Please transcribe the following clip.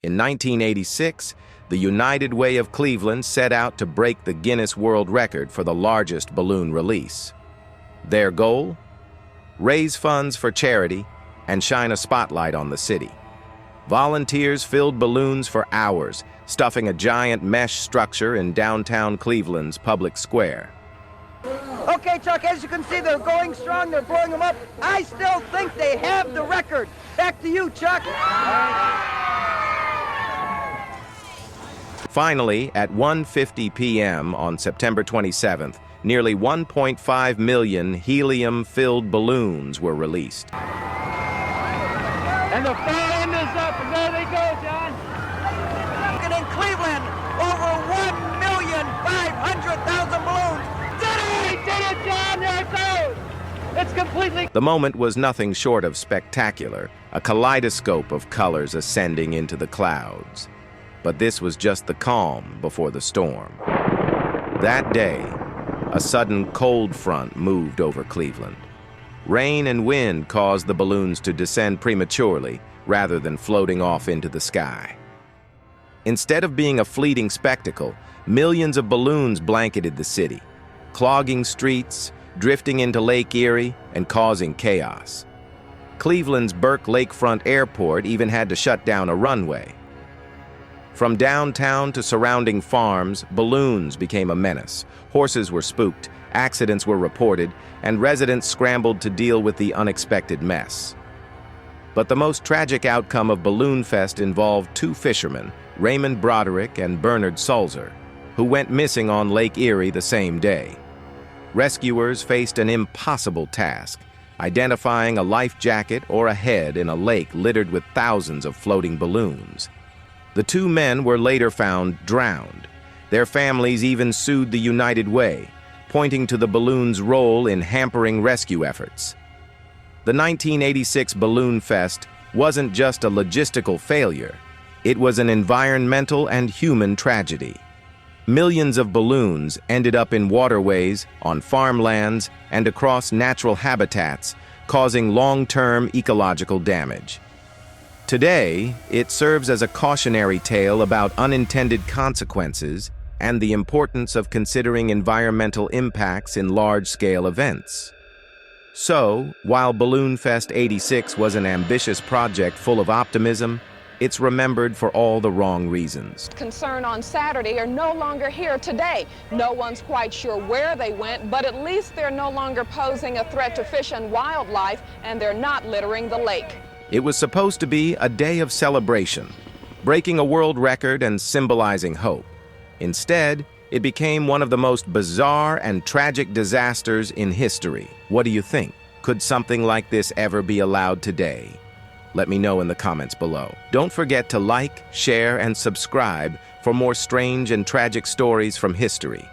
In 1986, the United Way of Cleveland set out to break the Guinness World Record for the largest balloon release. Their goal? Raise funds for charity and shine a spotlight on the city. Volunteers filled balloons for hours, stuffing a giant mesh structure in downtown Cleveland's public square. Okay, Chuck, as you can see, they're going strong, they're blowing them up. I still think they have the record. Back to you, Chuck. Finally, at 1:50 p.m. on September 27th, nearly 1.5 million helium-filled balloons were released. And the far end is up, and there they go, John. And in Cleveland, over 1,500,000 balloons. Did it! Did it, John! There it goes! It's completely... The moment was nothing short of spectacular, a kaleidoscope of colors ascending into the clouds. But this was just the calm before the storm. That day, a sudden cold front moved over Cleveland. Rain and wind caused the balloons to descend prematurely rather than floating off into the sky. Instead of being a fleeting spectacle, millions of balloons blanketed the city, clogging streets, drifting into Lake Erie, and causing chaos. Cleveland's Burke Lakefront Airport even had to shut down a runway. From downtown to surrounding farms, balloons became a menace. Horses were spooked, accidents were reported, and residents scrambled to deal with the unexpected mess. But the most tragic outcome of Balloon Fest involved two fishermen, Raymond Broderick and Bernard Sulzer, who went missing on Lake Erie the same day. Rescuers faced an impossible task, identifying a life jacket or a head in a lake littered with thousands of floating balloons. The two men were later found drowned. Their families even sued the United Way, pointing to the balloon's role in hampering rescue efforts. The 1986 Balloon Fest wasn't just a logistical failure. It was an environmental and human tragedy. Millions of balloons ended up in waterways, on farmlands, and across natural habitats, causing long-term ecological damage. Today, it serves as a cautionary tale about unintended consequences and the importance of considering environmental impacts in large-scale events. So, while Balloon Fest 86 was an ambitious project full of optimism, it's remembered for all the wrong reasons. Concern on Saturday are no longer here today. No one's quite sure where they went, but at least they're no longer posing a threat to fish and wildlife, and they're not littering the lake. It was supposed to be a day of celebration, breaking a world record and symbolizing hope. Instead, it became one of the most bizarre and tragic disasters in history. What do you think? Could something like this ever be allowed today? Let me know in the comments below. Don't forget to like, share, and subscribe for more strange and tragic stories from history.